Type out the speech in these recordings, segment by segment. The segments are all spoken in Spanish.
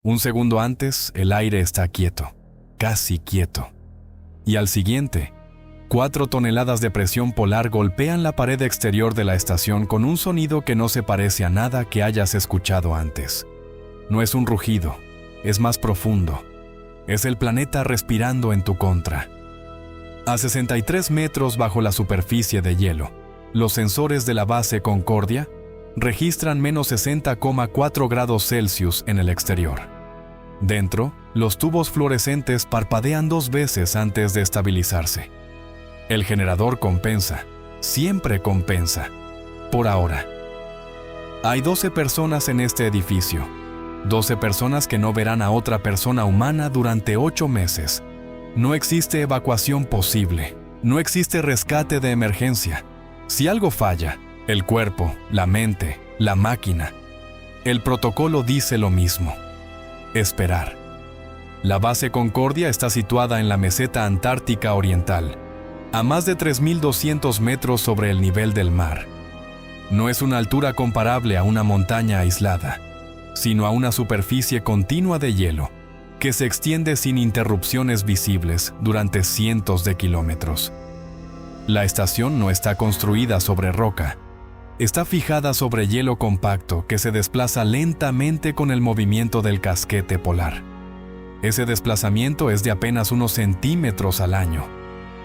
Un segundo antes, el aire está quieto, casi quieto. Y al siguiente, 4 toneladas de presión polar golpean la pared exterior de la estación con un sonido que no se parece a nada que hayas escuchado antes. No es un rugido, es más profundo. Es el planeta respirando en tu contra. A 63 metros bajo la superficie de hielo, los sensores de la base Concordia registran menos 60,4 grados Celsius en el exterior. Dentro, los tubos fluorescentes parpadean 2 veces antes de estabilizarse. El generador compensa, siempre compensa, por ahora. Hay 12 personas en este edificio, 12 personas que no verán a otra persona humana durante 8 meses. No existe evacuación posible, no existe rescate de emergencia. Si algo falla, el cuerpo, la mente, la máquina, el protocolo dice lo mismo: esperar. La base Concordia está situada en la meseta antártica oriental, a más de 3.200 metros sobre el nivel del mar. No es una altura comparable a una montaña aislada, sino a una superficie continua de hielo que se extiende sin interrupciones visibles durante cientos de kilómetros. La estación no está construida sobre roca, está fijada sobre hielo compacto que se desplaza lentamente con el movimiento del casquete polar. Ese desplazamiento es de apenas unos centímetros al año,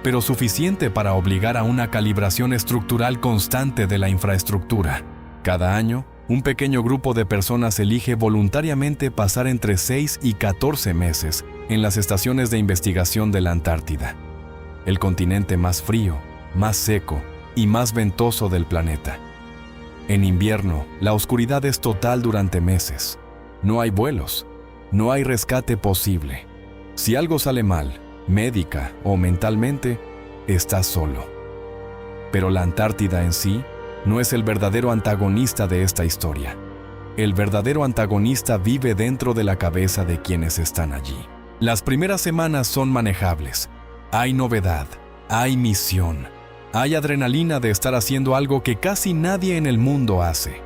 pero suficiente para obligar a una calibración estructural constante de la infraestructura. Cada año, un pequeño grupo de personas elige voluntariamente pasar entre 6 y 14 meses en las estaciones de investigación de la Antártida, el continente más frío, más seco y más ventoso del planeta. En invierno, la oscuridad es total durante meses. No hay vuelos, no hay rescate posible. Si algo sale mal, médica o mentalmente, estás solo. Pero la Antártida en sí no es el verdadero antagonista de esta historia. El verdadero antagonista vive dentro de la cabeza de quienes están allí. Las primeras semanas son manejables. Hay novedad, hay misión, hay adrenalina de estar haciendo algo que casi nadie en el mundo hace.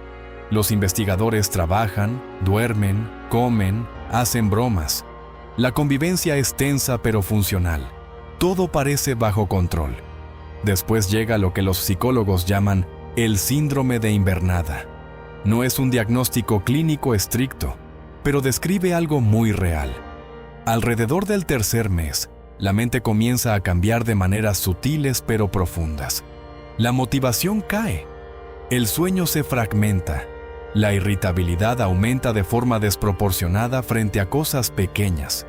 Los investigadores trabajan, duermen, comen, hacen bromas. La convivencia es tensa pero funcional. Todo parece bajo control. Después llega lo que los psicólogos llaman el síndrome de invernada. No es un diagnóstico clínico estricto, pero describe algo muy real. Alrededor del tercer mes, la mente comienza a cambiar de maneras sutiles pero profundas. La motivación cae. El sueño se fragmenta. La irritabilidad aumenta de forma desproporcionada frente a cosas pequeñas.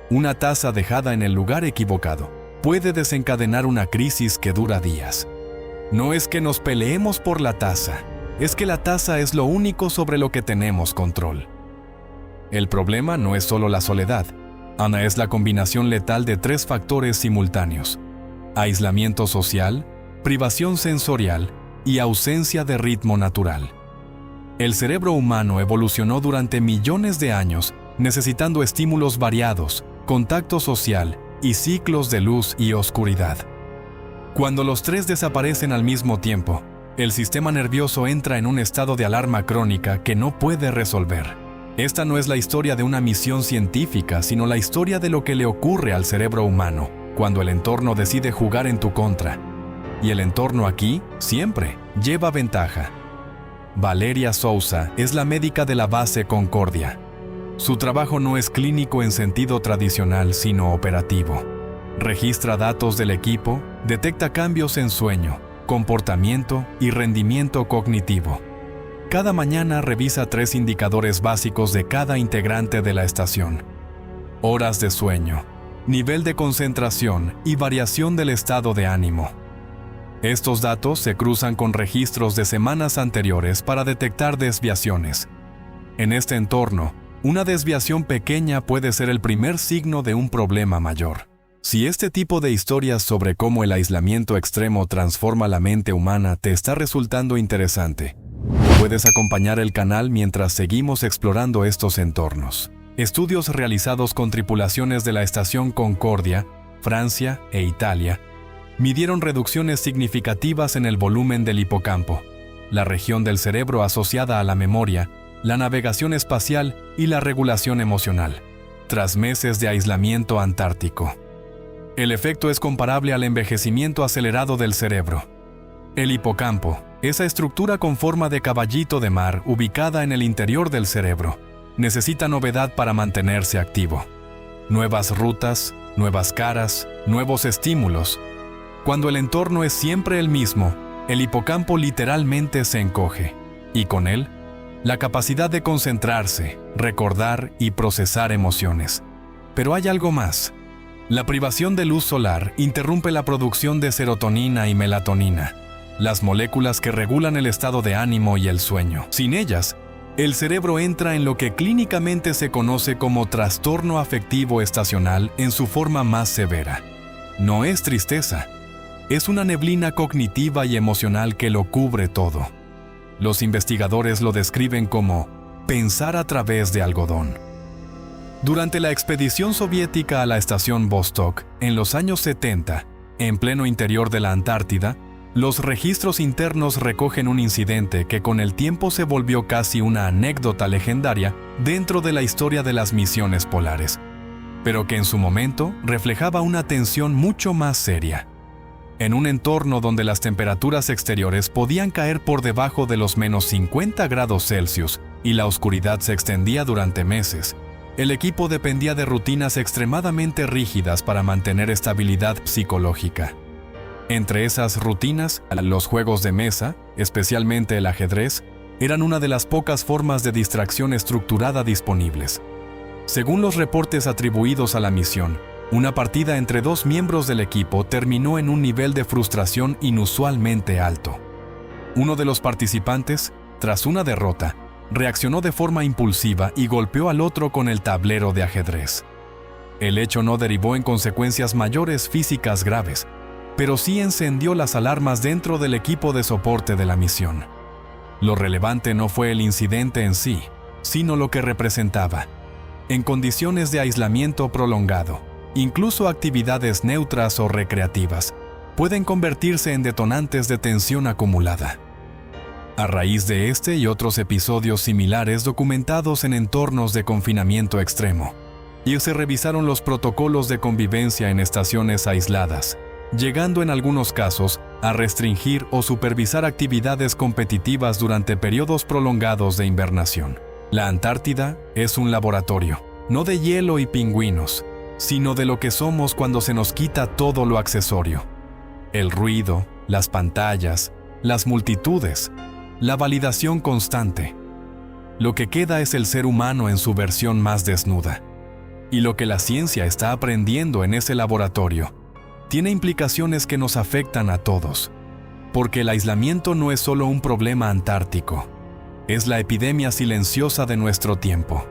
Una taza dejada en el lugar equivocado puede desencadenar una crisis que dura días. No es que nos peleemos por la taza, es que la taza es lo único sobre lo que tenemos control. El problema no es solo la soledad. Ana, es la combinación letal de 3 factores simultáneos: aislamiento social, privación sensorial y ausencia de ritmo natural. El cerebro humano evolucionó durante millones de años necesitando estímulos variados, contacto social y ciclos de luz y oscuridad. Cuando los 3 desaparecen al mismo tiempo, el sistema nervioso entra en un estado de alarma crónica que no puede resolver. Esta no es la historia de una misión científica, sino la historia de lo que le ocurre al cerebro humano cuando el entorno decide jugar en tu contra. Y el entorno aquí, siempre, lleva ventaja. Valeria Sousa es la médica de la base Concordia. Su trabajo no es clínico en sentido tradicional, sino operativo. Registra datos del equipo, detecta cambios en sueño, comportamiento y rendimiento cognitivo. Cada mañana revisa 3 indicadores básicos de cada integrante de la estación: horas de sueño, nivel de concentración y variación del estado de ánimo. Estos datos se cruzan con registros de semanas anteriores para detectar desviaciones. En este entorno, una desviación pequeña puede ser el primer signo de un problema mayor. Si este tipo de historias sobre cómo el aislamiento extremo transforma la mente humana te está resultando interesante, puedes acompañar el canal mientras seguimos explorando estos entornos. Estudios realizados con tripulaciones de la estación Concordia, Francia e Italia, midieron reducciones significativas en el volumen del hipocampo, la región del cerebro asociada a la memoria la navegación espacial y la regulación emocional, tras meses de aislamiento antártico. El efecto es comparable al envejecimiento acelerado del cerebro. El hipocampo, esa estructura con forma de caballito de mar ubicada en el interior del cerebro, necesita novedad para mantenerse activo. Nuevas rutas, nuevas caras, nuevos estímulos. Cuando el entorno es siempre el mismo, el hipocampo literalmente se encoge, y con él, la capacidad de concentrarse, recordar y procesar emociones. Pero hay algo más. La privación de luz solar interrumpe la producción de serotonina y melatonina, las moléculas que regulan el estado de ánimo y el sueño. Sin ellas, el cerebro entra en lo que clínicamente se conoce como trastorno afectivo estacional en su forma más severa. No es tristeza, es una neblina cognitiva y emocional que lo cubre todo. Los investigadores lo describen como pensar a través de algodón. Durante la expedición soviética a la estación Vostok, en los años 70, en pleno interior de la Antártida, los registros internos recogen un incidente que con el tiempo se volvió casi una anécdota legendaria dentro de la historia de las misiones polares, pero que en su momento reflejaba una tensión mucho más seria. En un entorno donde las temperaturas exteriores podían caer por debajo de los menos 50 grados Celsius y la oscuridad se extendía durante meses, el equipo dependía de rutinas extremadamente rígidas para mantener estabilidad psicológica. Entre esas rutinas, los juegos de mesa, especialmente el ajedrez, eran una de las pocas formas de distracción estructurada disponibles. Según los reportes atribuidos a la misión, una partida entre dos miembros del equipo terminó en un nivel de frustración inusualmente alto. Uno de los participantes, tras una derrota, reaccionó de forma impulsiva y golpeó al otro con el tablero de ajedrez. El hecho no derivó en consecuencias mayores físicas graves, pero sí encendió las alarmas dentro del equipo de soporte de la misión. Lo relevante no fue el incidente en sí, sino lo que representaba. En condiciones de aislamiento prolongado, incluso actividades neutras o recreativas pueden convertirse en detonantes de tensión acumulada. A raíz de este y otros episodios similares documentados en entornos de confinamiento extremo, y se revisaron los protocolos de convivencia en estaciones aisladas, llegando en algunos casos a restringir o supervisar actividades competitivas durante periodos prolongados de invernación. La Antártida es un laboratorio, no de hielo y pingüinos, sino de lo que somos cuando se nos quita todo lo accesorio. El ruido, las pantallas, las multitudes, la validación constante. Lo que queda es el ser humano en su versión más desnuda. Y lo que la ciencia está aprendiendo en ese laboratorio tiene implicaciones que nos afectan a todos. Porque el aislamiento no es solo un problema antártico, es la epidemia silenciosa de nuestro tiempo.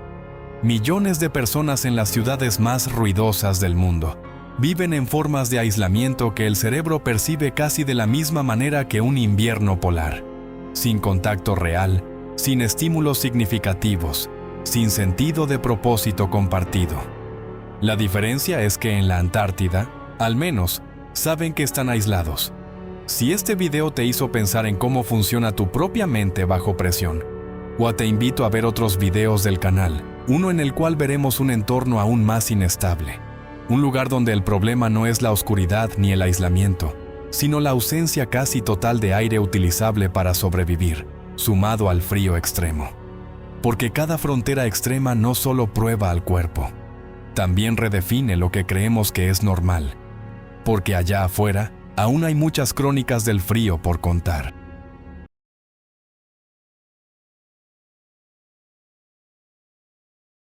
Millones de personas en las ciudades más ruidosas del mundo viven en formas de aislamiento que el cerebro percibe casi de la misma manera que un invierno polar. Sin contacto real, sin estímulos significativos, sin sentido de propósito compartido. La diferencia es que en la Antártida, al menos, saben que están aislados. Si este video te hizo pensar en cómo funciona tu propia mente bajo presión, o te invito a ver otros videos del canal, uno en el cual veremos un entorno aún más inestable. Un lugar donde el problema no es la oscuridad ni el aislamiento, sino la ausencia casi total de aire utilizable para sobrevivir, sumado al frío extremo. Porque cada frontera extrema no solo prueba al cuerpo, también redefine lo que creemos que es normal. Porque allá afuera, aún hay muchas crónicas del frío por contar.